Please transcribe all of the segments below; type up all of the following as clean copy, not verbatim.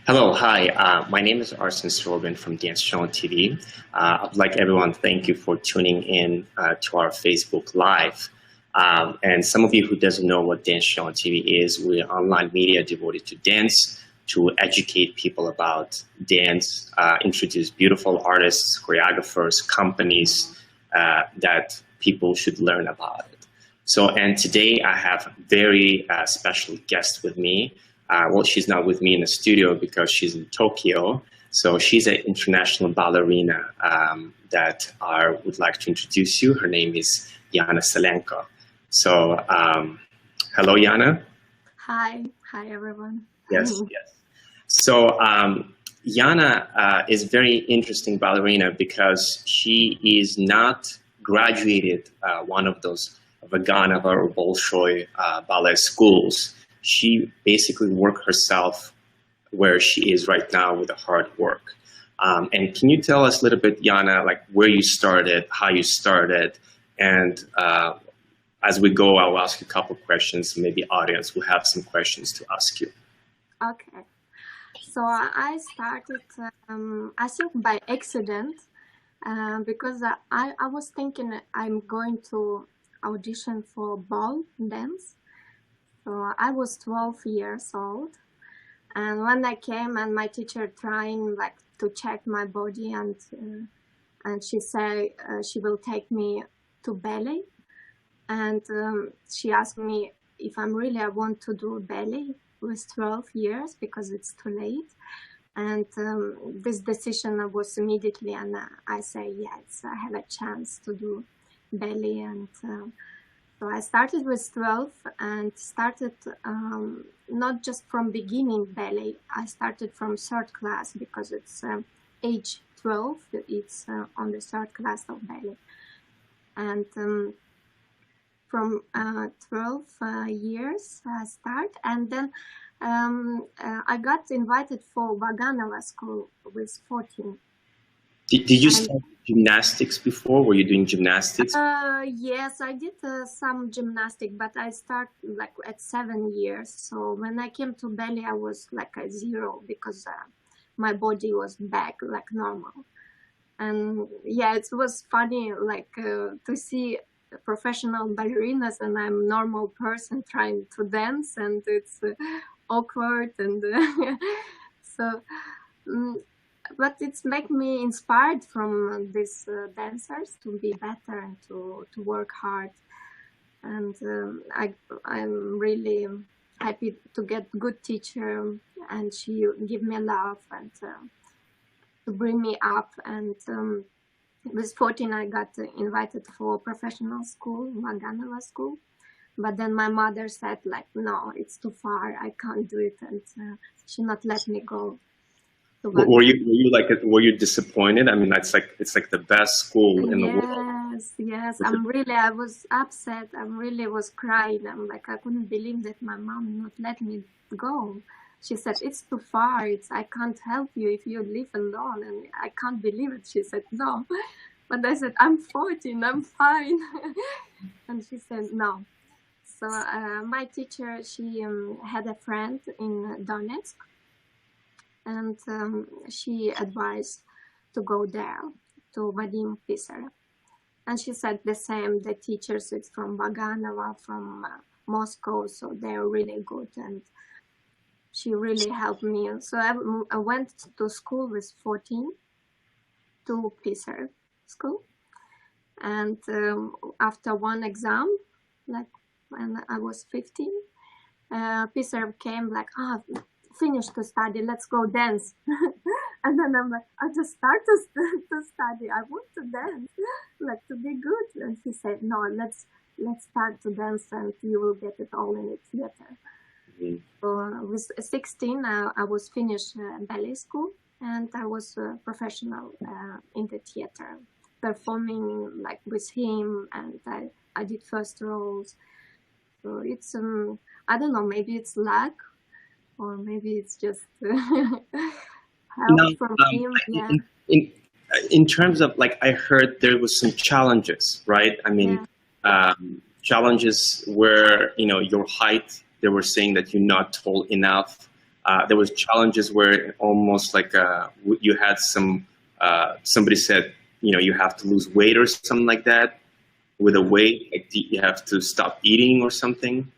Hello, hi. My name is Arsen Sorobin from Dance Channel TV. I'd like everyone thank you for tuning in to our Facebook Live. And some of you who doesn't know what Dance Channel TV is, we're online media devoted to dance, to educate people about dance, introduce beautiful artists, choreographers, companies that people should learn about it. And today I have a very special guest with me. Well, she's not with me in the studio because she's in Tokyo. So she's an international ballerina that I would like to introduce you. Her name is Iana Salenko. So, hello, Iana. Hi everyone. Yes, yes. So, Iana is a very interesting ballerina because she is not graduated one of those Vaganova or Bolshoi ballet schools. She basically worked herself where she is right now with the hard work. And can you tell us a little bit, Iana, like where you started, how you started, and as we go, I'll ask you a couple of questions. Maybe audience will have some questions to ask you. Okay. So I started, I think by accident, because I was thinking I'm going to audition for ball dance. So I was 12 years old, and when I came and my teacher trying like to check my body, and she said she will take me to ballet, and she asked me if I want to do ballet with 12 years because it's too late, and this decision was immediately, and I say yes, I have a chance to do ballet, and so I started with 12 and started not just from beginning ballet. I started from third class because it's age 12. It's on the third class of ballet. And from 12 years I start. And then I got invited for Vaganova school with 14. Did you start gymnastics before? Were you doing gymnastics? Yes, I did some gymnastics, but I started like at 7 years. So when I came to ballet, I was like a 0 because my body was back like normal. And yeah, it was funny like to see professional ballerinas and I'm a normal person trying to dance, and it's awkward and so. But it's make me inspired from these dancers to be better and to work hard. And I'm really happy to get good teacher, and she give me love and to bring me up. And with 14 I got invited for professional school, Vaganova school. But then my mother said like, no, it's too far, I can't do it, and she not let me go. Were you disappointed? I mean, it's like the best school in the world. Yes. I was upset. I really was crying. I'm like, I couldn't believe that my mom not let me go. She said, it's too far. I can't help you if you live alone. And I can't believe it. She said, no. But I said, I'm 14, I'm fine. And she said, no. So my teacher, she had a friend in Donetsk. And she advised to go there, to Vadim Pisarev. And she said the same, the teachers, it's from Vaganova, from Moscow, so they're really good. And she really helped me. So I went to school with 14, to Pisarev school. And after one exam, like when I was 15, Pisarev came like, finish to study, let's go dance. And then I'm like, I just started to study, I want to dance, like to be good. And he said, no, let's start to dance and you will get it all in the theater. Mm-hmm. So with 16 I was finished ballet school, and I was professional in the theater, performing like with him, and I did first roles. So it's I don't know, maybe it's luck, or maybe it's just help from him. Yeah. In terms of, like, I heard there was some challenges, right? I mean, challenges where, you know, your height, they were saying that you're not tall enough There was challenges where almost like you had somebody said, you have to lose weight or something like that. With a weight, like you have to stop eating or something.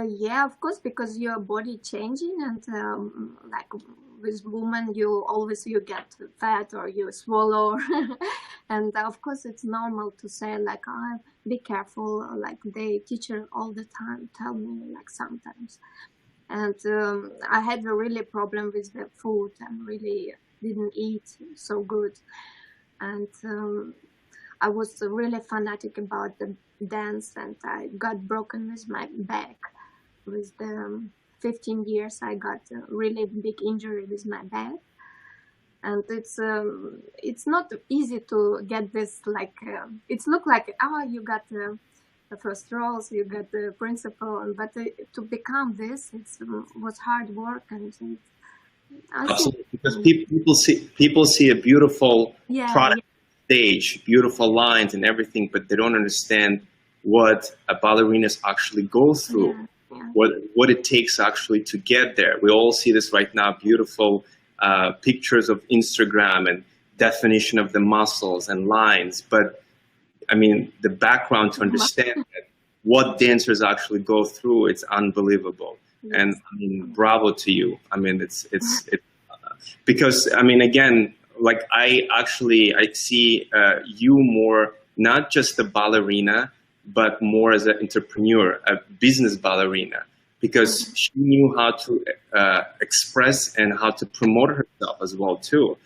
Yeah, of course, because your body changing, and like with women, you get fat or you swallow, and of course it's normal to say like, oh, be careful. Like the teacher all the time tell me like sometimes, and I had a really problem with the food and really didn't eat so good, and I was really fanatic about the dance, and I got broken with my back. With the 15 years, I got a really big injury with my back, and it's not easy to get this. Like it's look like, oh, you got the first roles, you got the principal, but to become this, was hard work, and Absolutely, because people see a beautiful product. Stage, beautiful lines and everything, but they don't understand what a ballerinas actually go through, what it takes actually to get there. We all see this right now, beautiful pictures of Instagram and definition of the muscles and lines, but I mean the background to understand that, what dancers actually go through, it's unbelievable. And I mean, bravo to you. I mean, it's because I mean, again, like I see you more, not just a ballerina, but more as an entrepreneur, a business ballerina, because she knew how to express and how to promote herself as well too.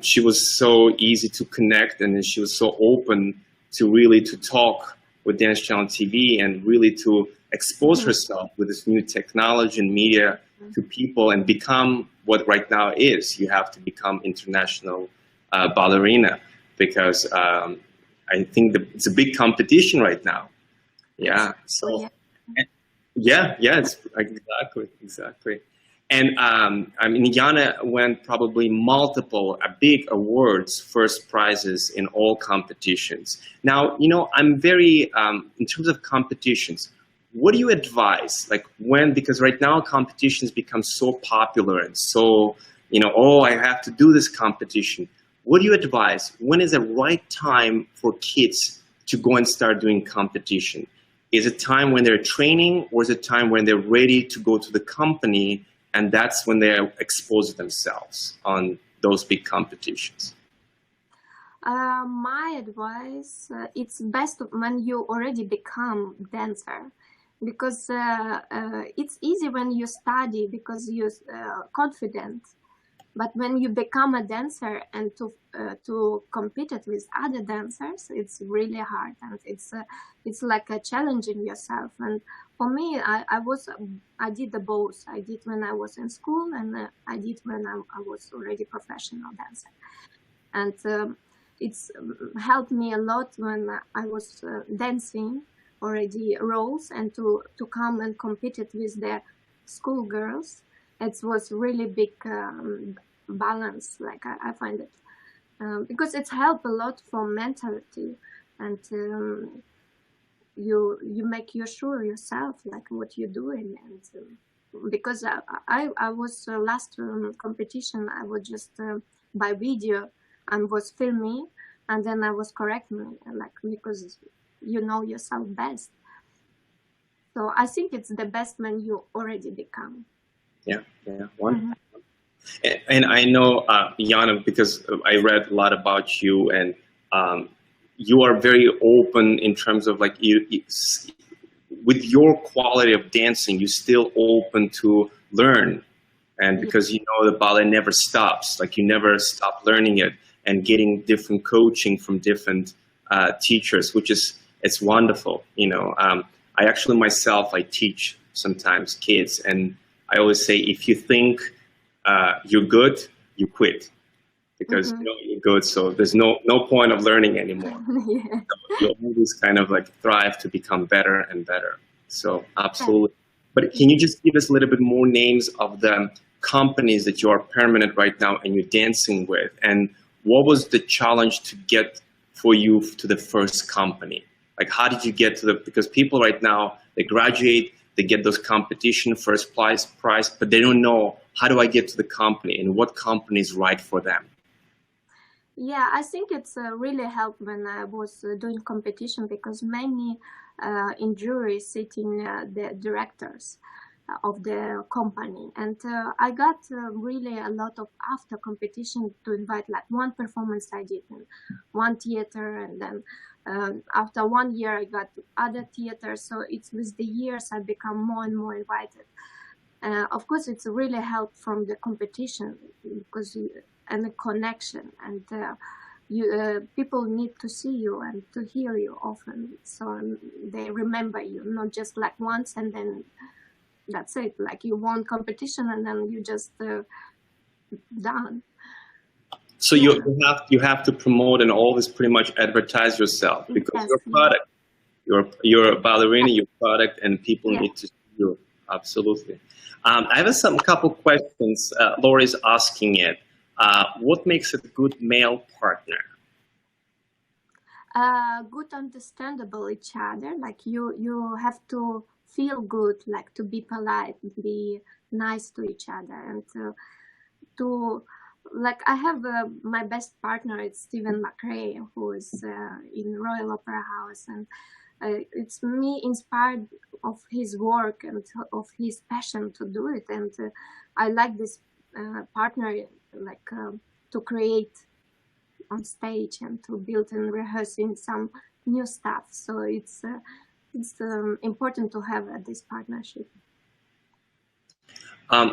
She was so easy to connect, and she was so open to really to talk with Dance Channel TV and really to expose herself with this new technology and media to people and become what right now is. You have to become international ballerina, because I think it's a big competition right now. Yeah. So yeah, it's exactly. And I mean, Iana won probably multiple big awards, first prizes in all competitions. Now, I'm very, in terms of competitions, what do you advise? Like because right now competitions become so popular and so, oh, I have to do this competition. What do you advise? When is the right time for kids to go and start doing competition? Is it time when they're training, or is it time when they're ready to go to the company, and that's when they expose themselves on those big competitions? My advice, it's best when you already become dancer, because it's easy when you study because you're confident. But when you become a dancer and to compete it with other dancers, it's really hard, and it's like a challenging yourself. And for me, I did the both. I did when I was in school, and I did when I was already professional dancer. And it's helped me a lot when I was dancing already roles, and to come and compete it with the schoolgirls. It was really big balance, like I find it, because it's helped a lot for mentality, and you make you sure yourself like what you're doing. And because I was last competition, I was just by video and was filming, and then I was correcting, like, because you know yourself best. So I think it's the best when you already become. Yeah, wonderful. And I know, Iana, because I read a lot about you, and you are very open in terms of like, with your quality of dancing, you're still open to learn. And because the ballet never stops, like you never stop learning it and getting different coaching from different teachers, it's wonderful. I actually myself, I teach sometimes kids, and I always say, if you think you're good, you quit, because you're good. So there's no point of learning anymore. So you always kind of like thrive to become better and better. So absolutely. But can you just give us a little bit more names of the companies that you are permanent right now and you're dancing with? And what was the challenge to get for you to the first company? Like, how did you get to because people right now, they graduate, they get those competition first prize, but they don't know how do I get to the company and what company is right for them. Yeah, I think it's really helped when I was doing competition, because many in jury sitting the directors of the company, and I got really a lot of after competition to invite, like one performance I did in one theater, and then after 1 year I got other theaters. So it's with the years I become more and more invited. Of course, it's really helped from the competition, because and the connection, and people need to see you and to hear you often, so they remember you, not just like once and then that's it, like you won competition and then you just done. So you have to promote and always pretty much advertise yourself, because Yes, your product, you're a ballerina, your product, and people need to see you. Absolutely. I have a couple questions. Laura is asking it. What makes a good male partner? Good understandable each other, like you have to feel good, like to be polite, be nice to each other, and to like I have my best partner, it's Stephen McRae, who is in Royal Opera House, and it's me inspired of his work and of his passion to do it, and I like this partner, like to create on stage and to build and rehearsing some new stuff. So it's important to have this partnership.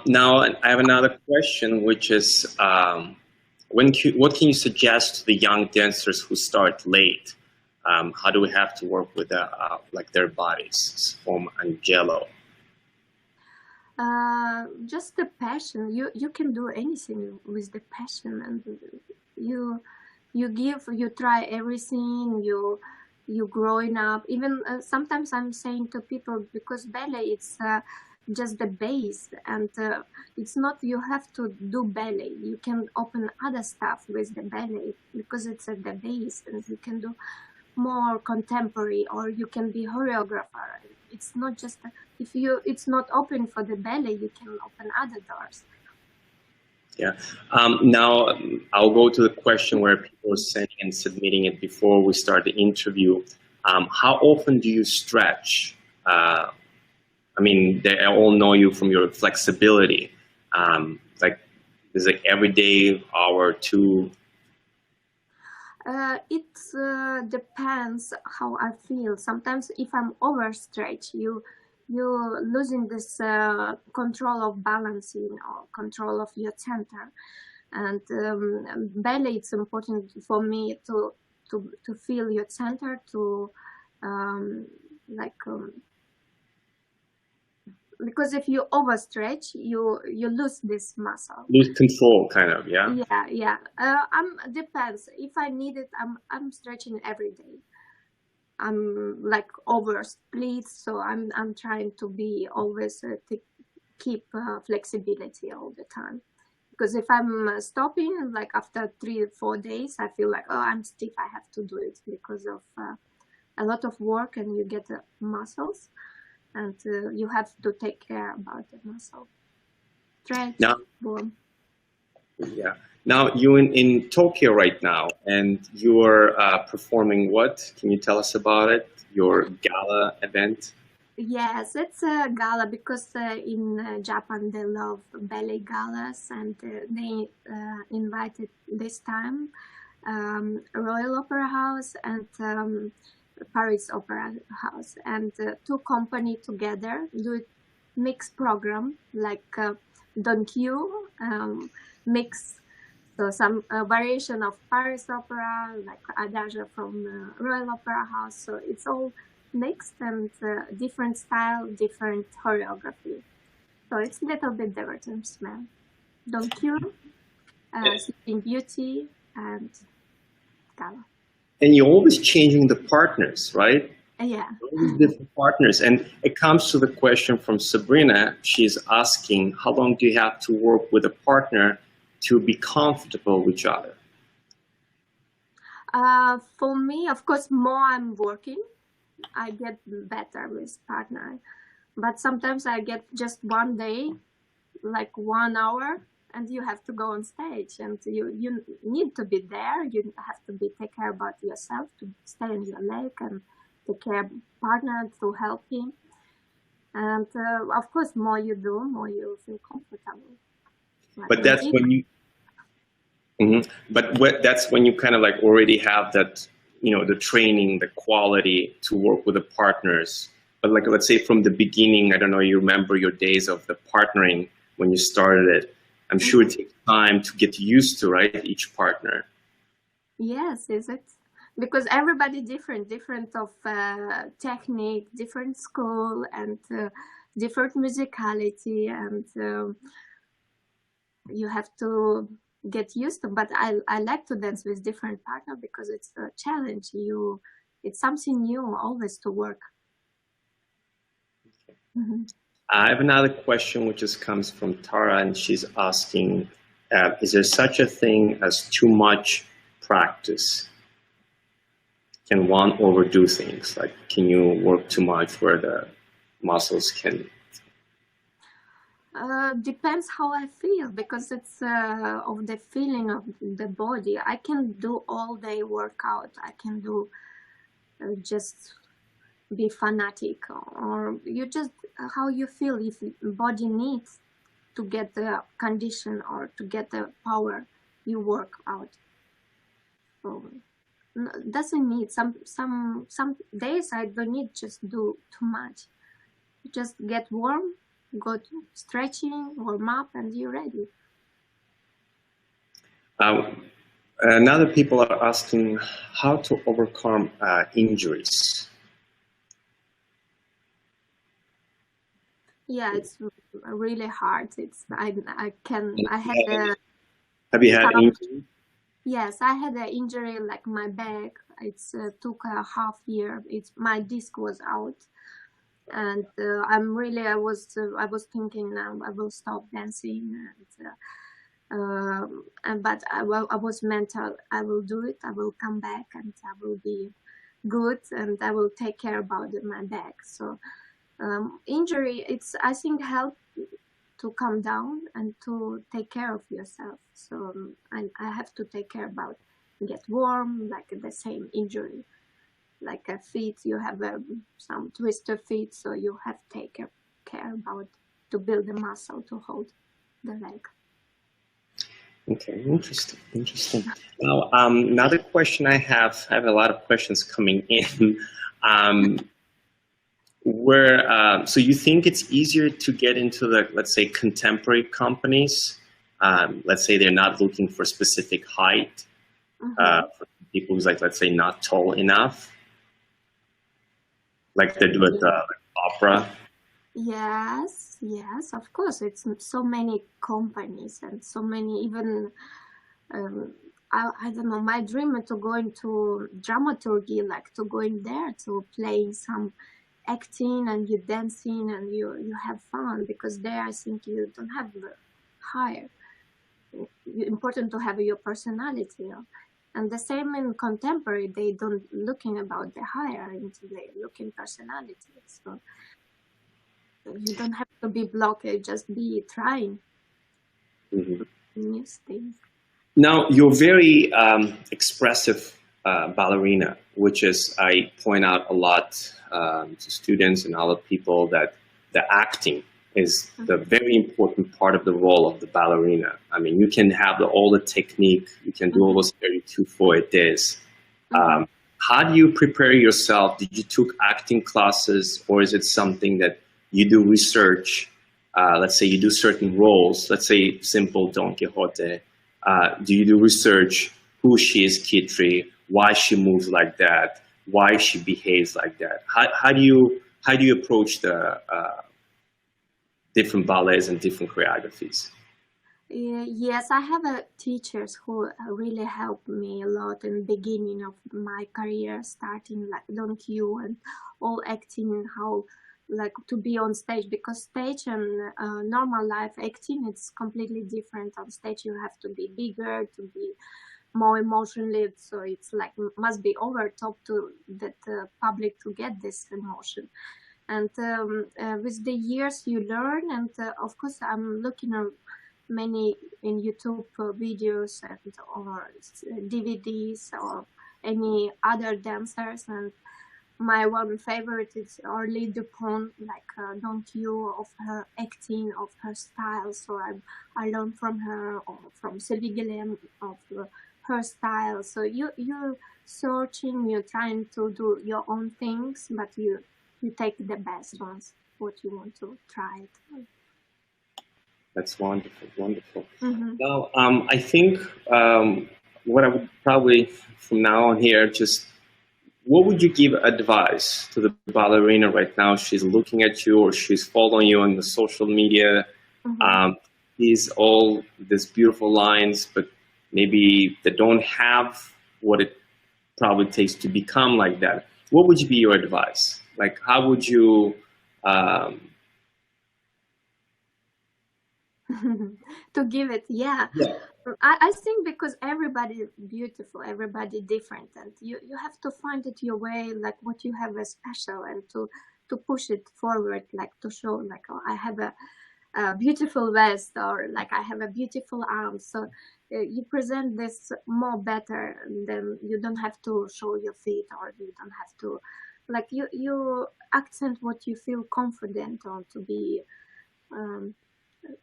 Now I have another question, which is what can you suggest to the young dancers who start late? How do we have to work with like their bodies, from Angelo? Just the passion. You can do anything with the passion, and you try everything. You growing up. Even sometimes I'm saying to people, because ballet it's just the base, and it's not you have to do ballet. You can open other stuff with the ballet, because it's at the base, and you can do more contemporary, or you can be choreographer. It's not just it's not open for the ballet, you can open other doors. Yeah. Now I'll go to the question where people are sending and submitting it before we start the interview. How often do you stretch? I mean, they all know you from your flexibility. Like, is it every day, hour or two? It depends how I feel. Sometimes if I'm overstretched, you losing this control of balancing or control of your center. And ballet, it's important for me to feel your center, to because if you overstretch, you lose this muscle. Lose control, kind of, yeah. Yeah. Depends. If I need it, I'm stretching every day. I'm like over split, so I'm trying to be always to keep flexibility all the time. Because if I'm stopping, like after 3 or 4 days, I feel like, oh, I'm stiff. I have to do it because of a lot of work, and you get muscles. And you have to take care about the muscle. Stretch, boom. Yeah. Now you're in Tokyo right now, and you're performing what? Can you tell us about it? Your gala event? Yes, it's a gala, because in Japan they love ballet galas, and they invited this time Royal Opera House and Paris Opera House, and two companies together do a mixed program, like Don Q mix, so some variation of Paris Opera, like Adagio from Royal Opera House. So it's all mixed, and different style, different choreography. So it's a little bit different smell. Don Q, Sleeping Beauty, and gala. And you're always changing the partners, right? Yeah. Always different partners. And it comes to the question from Sabrina. She's asking, how long do you have to work with a partner to be comfortable with each other? For me, of course, more I'm working, I get better with partner. But sometimes I get just one day, like 1 hour, and you have to go on stage, and you need to be there. You have to take care about yourself, to stay on your leg and take care of partner to help him. And of course, more you do, more you feel comfortable. Like But that's when you. But that's when you kind of like already have that, you know, the training, the quality to work with the partners. But like, let's say from the beginning, I don't know, you remember your days of the partnering when you started it. I'm sure it takes time to get used to, right? Each partner. Yes, is it? Because everybody different of technique, different school, and different musicality, and you have to get used to. But I like to dance with different partner because it's a challenge. It's something new always to work. Okay. I have another question which just comes from Tara, and she's asking, is there such a thing as too much practice? Can one overdo things? Like, can you work too much where the muscles can? Depends how I feel, because it's of the feeling of the body. I can do all day workout. I can do just be fanatic, or you just how you feel. If body needs to get the condition or to get the power, you work out. So doesn't need some days I don't need just do too much. Just get warm, go to stretching, warm up, and you're ready. Now that people are asking how to overcome injuries. Yeah, it's really hard. I had Have you had injury? Yes, I had an injury like my back. It took a half year. My disc was out, and I was thinking I will stop dancing, but I was mental. I will do it. I will come back, and I will be good, and I will take care about my back. So injury, I think help to calm down and to take care of yourself. So I have to take care about get warm, like the same injury, like a feet, you have some twister feet, so you have to take care about to build the muscle to hold the leg. Okay, interesting. Now, another question I have a lot of questions coming in. So you think it's easier to get into the, let's say, contemporary companies? Let's say they're not looking for specific height, for people who's like, let's say, not tall enough, like they do at the opera. Yes, of course. It's so many companies and so many, even I don't know, my dream is to go into dramaturgy, like to go in there to play some acting, and you dancing, and you have fun, because there I think you don't have the higher. Important to have your personality, you know? And the same in contemporary, they don't looking about the higher, they looking personality. So you don't have to be blocked, just be trying new things. Now, you're very expressive ballerina, which is, I point out a lot to students and other people, that the acting is the very important part of the role of the ballerina. I mean, you can have all the technique, you can do all those 32 fouettes. How do you prepare yourself? Did you took acting classes, or is it something that you do research? Let's say you do certain roles, let's say simple Don Quixote. Do you do research? Who she is, Kitri? Why she moves like that? Why she behaves like that? How do you approach the different ballets and different choreographies? Yes, I have teachers who really helped me a lot in the beginning of my career, starting like Don Q and all acting, how like to be on stage, because stage and normal life acting, it's completely different. On stage you have to be bigger, to be more emotionally, so it's like must be over top to that public to get this emotion. And with the years you learn, and of course I'm looking at many in YouTube videos and or DVDs or any other dancers, and my one favorite is Orly Dupont, like don't you, of her acting, of her style. So I learned from her, or from Sylvie Guillem, of her style. So you're searching, you're trying to do your own things, but you take the best ones, what you want to try it. That's wonderful, wonderful. Mm-hmm. Now, I think what I would probably from now on here, just what would you give advice to the ballerina right now? She's looking at you, or she's following you on the social media. Mm-hmm. These all these beautiful lines, but maybe they don't have what it probably takes to become like that. What would be your advice? Like, how would you to give it, yeah. I think because everybody beautiful, everybody different, and you have to find it your way, like what you have as special, and to push it forward, like to show, like, oh, I have a beautiful vest, or like I have a beautiful arm. So you present this more better, than you don't have to show your feet, or you don't have to, like, you accent what you feel confident on, to be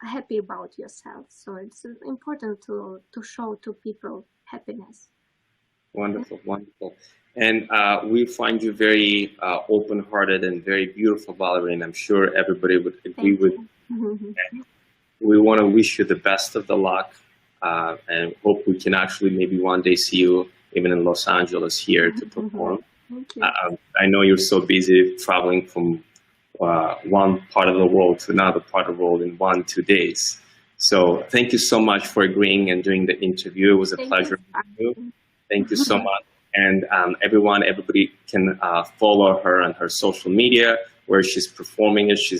happy about yourself. So it's important to show to people happiness. Wonderful, wonderful. And we find you very open-hearted and very beautiful ballerina. I'm sure everybody would agree with you. We want to wish you the best of the luck, and hope we can actually maybe one day see you even in Los Angeles here to perform. Thank you. I know you're so busy traveling from one part of the world to another part of the world in 1-2 days. So thank you so much for agreeing and doing the interview. It was a pleasure. Thank you so much. And everybody can follow her on her social media, where she's performing. She's